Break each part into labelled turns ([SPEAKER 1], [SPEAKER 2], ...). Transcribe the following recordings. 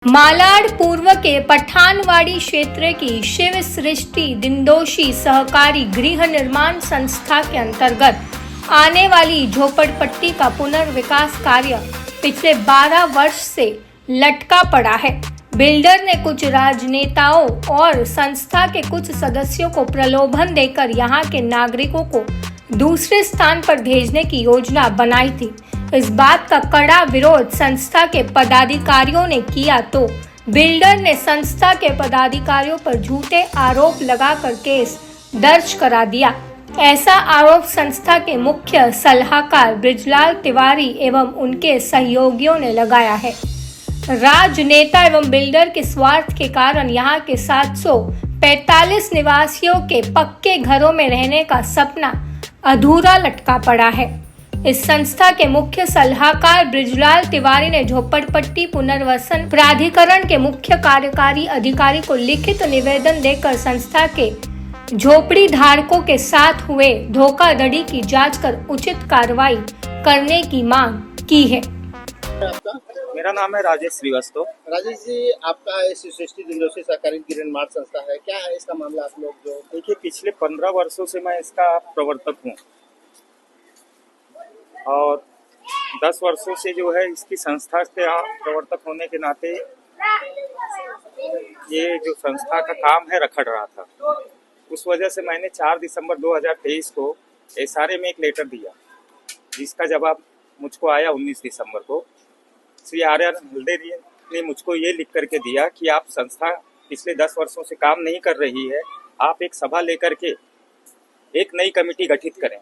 [SPEAKER 1] मालाड पूर्व के पठानवाड़ी क्षेत्र की शिव सृष्टि दिनदोशी सहकारी गृह निर्माण संस्था के अंतर्गत आने वाली झोपड़पट्टी का पुनर्विकास कार्य पिछले 12 वर्ष से लटका पड़ा है। बिल्डर ने कुछ राजनेताओं और संस्था के कुछ सदस्यों को प्रलोभन देकर यहां के नागरिकों को दूसरे स्थान पर भेजने की योजना बनाई थी। इस बात का कड़ा विरोध संस्था के पदाधिकारियों ने किया तो बिल्डर ने संस्था के पदाधिकारियों पर झूठे आरोप लगाकर केस दर्ज करा दिया। ऐसा आरोप संस्था के मुख्य सलाहकार बृजलाल तिवारी एवं उनके सहयोगियों ने लगाया है। राजनेता एवं बिल्डर के स्वार्थ के कारण यहां के 745 निवासियों के पक्के घरों में रहने का सपना अधूरा लटका पड़ा है। इस संस्था के मुख्य सलाहकार बृजलाल तिवारी ने झोपड़पट्टी पुनर्वसन प्राधिकरण के मुख्य कार्यकारी अधिकारी को लिखित निवेदन देकर संस्था के झोपड़ी धारकों के साथ हुए धोखाधड़ी की जांच कर उचित कार्रवाई करने की मांग की है।
[SPEAKER 2] मेरा नाम है राजेश श्रीवास्तव।
[SPEAKER 3] राजेश जी, आपका इस सृष्टि दिनदोशी सहकारी गृह निर्माण संस्था है, क्या है इसका मामला? आप लोग जो
[SPEAKER 2] देखिए, पिछले 15 वर्षों से मैं इसका प्रवर्तक हूँ और 10 वर्षों से जो है इसकी संस्था के प्रवर्तक होने के नाते ये जो संस्था का काम है रखड़ रहा था। उस वजह से मैंने 4 दिसंबर 2023 को एसआरए में एक लेटर दिया, जिसका जवाब मुझको आया 19 दिसंबर को। श्री आर्यन हल्दे ने मुझको ये लिख करके दिया कि आप संस्था पिछले 10 वर्षों से काम नहीं कर रही है, आप एक सभा लेकर के एक नई कमेटी गठित करें।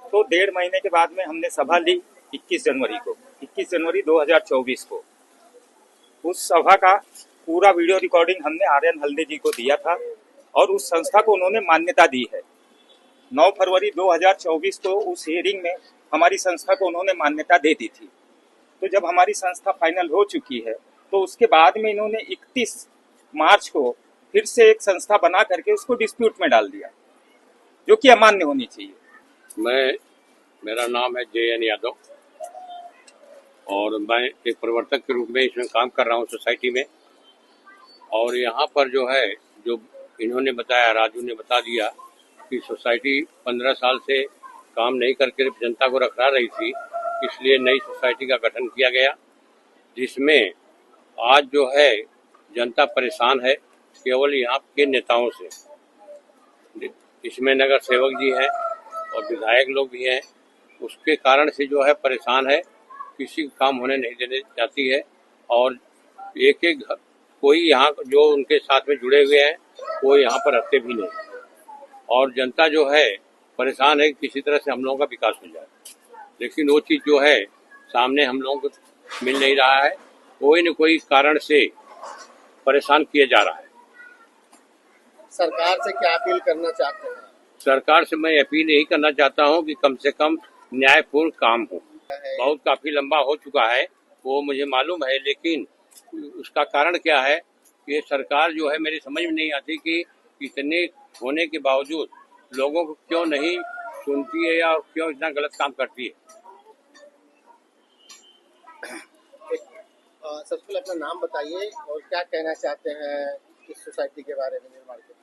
[SPEAKER 2] तो 1.5 महीने के बाद में हमने सभा ली 21 जनवरी 2024 को। उस सभा का पूरा वीडियो रिकॉर्डिंग हमने आर्यन हल्दे जी को दिया था और उस संस्था को उन्होंने मान्यता दी है। 9 फरवरी 2024 को उस हियरिंग में हमारी संस्था को उन्होंने मान्यता दे दी थी। तो जब हमारी संस्था फाइनल हो चुकी है तो उसके बाद में इन्होंने 31 मार्च को फिर से एक संस्था बना करके उसको डिस्प्यूट में डाल दिया, जो कि अमान्य होनी चाहिए।
[SPEAKER 4] मेरा नाम है JN यादव और मैं एक प्रवर्तक के रूप में इसमें काम कर रहा हूँ सोसाइटी में। और यहाँ पर जो है, जो इन्होंने बताया, राजू ने बता दिया कि सोसाइटी 15 साल से काम नहीं करके जनता को रखा रही थी, इसलिए नई सोसाइटी का गठन किया गया, जिसमें आज जो है जनता परेशान है केवल यहाँ के नेताओं से। इसमें नगर सेवक जी हैं और विधायक लोग भी हैं, उसके कारण से जो है परेशान है, किसी का काम होने नहीं देने चाहती है। और एक एक कोई यहाँ जो उनके साथ में जुड़े हुए हैं वो यहाँ पर रहते भी नहीं, और जनता जो है परेशान है कि किसी तरह से हम लोगों का विकास हो जाए, लेकिन वो चीज़ जो है सामने हम लोगों को मिल नहीं रहा है। कोई न कोई कारण से परेशान किया जा रहा है।
[SPEAKER 3] सरकार से क्या अपील करना चाहते हैं?
[SPEAKER 4] सरकार से मैं अपील यही करना चाहता हूँ कि कम से कम न्यायपूर्ण काम हो। बहुत काफी लंबा हो चुका है वो मुझे मालूम है, लेकिन उसका कारण क्या है, ये सरकार जो है मेरी समझ में नहीं आती कि इतने होने के बावजूद लोगों को क्यों नहीं सुनती है या क्यों इतना गलत काम करती है।
[SPEAKER 3] सबसे पहले अपना नाम बताइए और क्या कहना चाहते हैं इस सोसाइटी के बारे में, निर्माण के?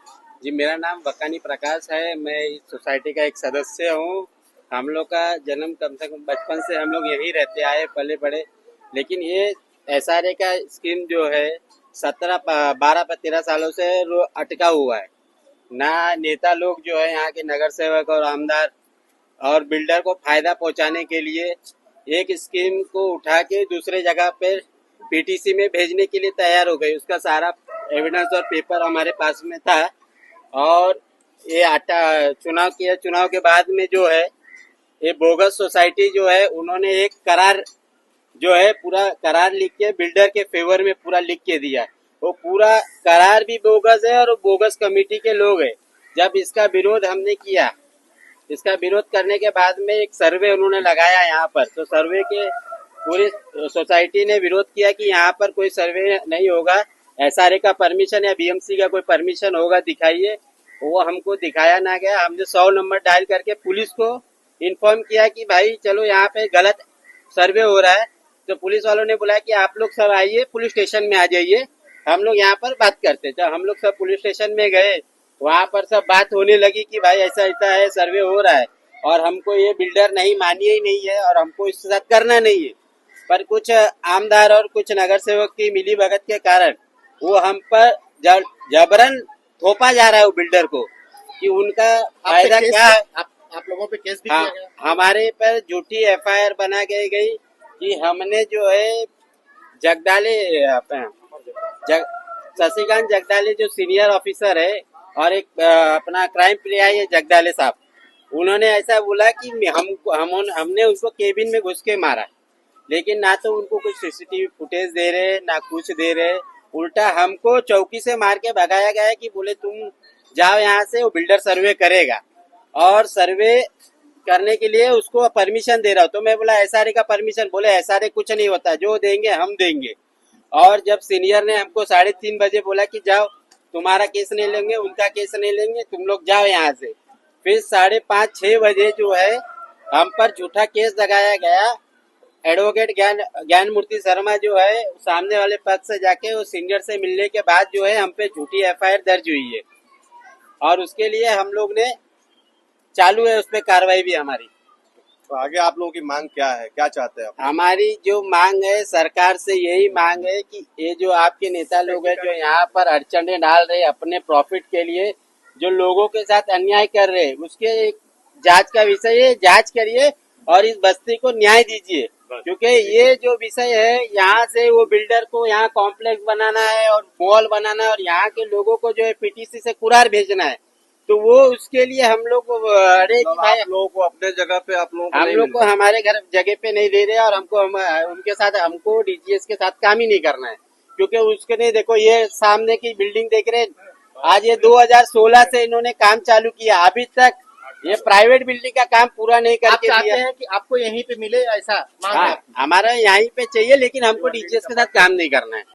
[SPEAKER 5] जी, मेरा नाम बकानी प्रकाश है। मैं इस सोसाइटी का एक सदस्य हूँ। हम लोग का जन्म कम से कम बचपन से हम लोग यहीं रहते आए, पले बड़े। लेकिन ये SRA का स्कीम जो है 12-13 सालों से अटका हुआ है। ना नेता लोग जो है यहाँ के नगर सेवक और आमदार और बिल्डर को फायदा पहुँचाने के लिए एक स्कीम को उठा के दूसरे जगह पे PTC में भेजने के लिए तैयार हो गई। उसका सारा एविडेंस और पेपर हमारे पास में था। और ये चुनाव के बाद में जो है ये बोगस सोसाइटी जो है, उन्होंने एक करार जो है पूरा करार लिख के बिल्डर के फेवर में पूरा लिख के दिया। वो पूरा करार भी बोगस है और बोगस कमेटी के लोग हैं। जब इसका विरोध हमने किया, इसका विरोध करने के बाद में एक सर्वे उन्होंने लगाया यहाँ पर, तो सर्वे के पूरी सोसाइटी ने विरोध किया कि यहाँ पर कोई सर्वे नहीं होगा, SRA का परमिशन या BMC का कोई परमिशन होगा दिखाइए। वो हमको दिखाया ना गया। हमने 100 नंबर डायल करके पुलिस को इन्फॉर्म किया कि भाई चलो यहाँ पे गलत सर्वे हो रहा है, तो पुलिस वालों ने बोला कि आप लोग सब आइए, पुलिस स्टेशन में आ जाइए, हम लोग यहाँ पर बात करते। जब हम लोग सब पुलिस स्टेशन में गए, वहाँ पर सब बात होने लगी कि भाई ऐसा ऐसा है, सर्वे हो रहा है और हमको ये बिल्डर नहीं मानिए ही नहीं है और हमको इसके साथ करना नहीं है। पर कुछ आमदार और कुछ नगर सेवक की मिली भगत के कारण वो हम पर जबरन थोपा जा रहा है वो बिल्डर को कि उनका
[SPEAKER 3] आप पे
[SPEAKER 5] फायदा
[SPEAKER 3] केस-
[SPEAKER 5] क्या है।
[SPEAKER 3] आप लोगों पे केस भी
[SPEAKER 5] हाँ,
[SPEAKER 3] किया गया?
[SPEAKER 5] हमारे पर झूठी एफआईआर बना गई कि हमने जो है जगदाले शशिकांत जगदाले जो सीनियर ऑफिसर है और एक अपना क्राइम पीआई है जगदाले साहब, उन्होंने ऐसा बोला कि हमने उसको केबिन में घुस के मारा, लेकिन ना तो उनको कुछ सीसीटीवी फुटेज दे रहे ना कुछ दे रहे, उल्टा हमको चौकी से मार के भगाया गया है कि बोले तुम जाओ यहाँ से, वो बिल्डर सर्वे करेगा और सर्वे करने के लिए उसको परमिशन दे रहा हूँ। तो मैं बोला एसआरए का परमिशन, बोले एसआरए कुछ नहीं होता, जो देंगे हम देंगे। और जब सीनियर ने हमको 3:30 बजे बोला कि जाओ, तुम्हारा केस नहीं लेंगे, उनका केस नहीं लेंगे, तुम लोग जाओ यहाँ से, फिर 5:30-6 बजे जो है हम पर झूठा केस लगाया गया। एडवोकेट ज्ञान मूर्ति शर्मा जो है सामने वाले पक्ष से जाके वो सीनियर से मिलने के बाद जो है हम पे झूठी एफआईआर दर्ज हुई है और उसके लिए हम लोग ने चालू है उस पर कार्रवाई भी हमारी।
[SPEAKER 3] तो आगे आप लोगों की मांग क्या है, क्या चाहते हैं आप?
[SPEAKER 5] हमारी जो मांग है सरकार से यही मांग है कि ये जो आपके नेता लोग हैं जो यहाँ पर अड़चने डाल रहे अपने प्रॉफिट के लिए, जो लोगों के साथ अन्याय कर रहे, उसके एक जांच का विषय है, जांच करिए और इस बस्ती को न्याय दीजिए। क्योंकि ये जो विषय है, यहाँ से वो बिल्डर को यहाँ कॉम्प्लेक्स बनाना है और मॉल बनाना है और यहाँ के लोगों को जो है पीटीसी से कुरार भेजना है, तो वो उसके लिए हम लोग अरे कि भाई
[SPEAKER 3] आप लोगों को अपने जगह पे आप लोगों को
[SPEAKER 5] हम
[SPEAKER 3] नहीं
[SPEAKER 5] लोग
[SPEAKER 3] मिल
[SPEAKER 5] को हमारे घर जगह पे नहीं दे रहे और उनके साथ हमको डीजीएस के साथ काम ही नहीं करना है। क्योंकि उसके नहीं, देखो ये सामने की बिल्डिंग देख रहे हैं, आज ये 2016 से इन्होंने काम चालू किया, अभी तक ये प्राइवेट बिल्डिंग का काम पूरा नहीं
[SPEAKER 3] आप
[SPEAKER 5] करके
[SPEAKER 3] चाहते
[SPEAKER 5] दिया।
[SPEAKER 3] हैं कि आपको यहीं पे मिले, ऐसा मांग है
[SPEAKER 5] हाँ,
[SPEAKER 3] आपकी?
[SPEAKER 5] हमारा यहीं पे चाहिए, लेकिन हमको डीजीएस के साथ काम नहीं करना है।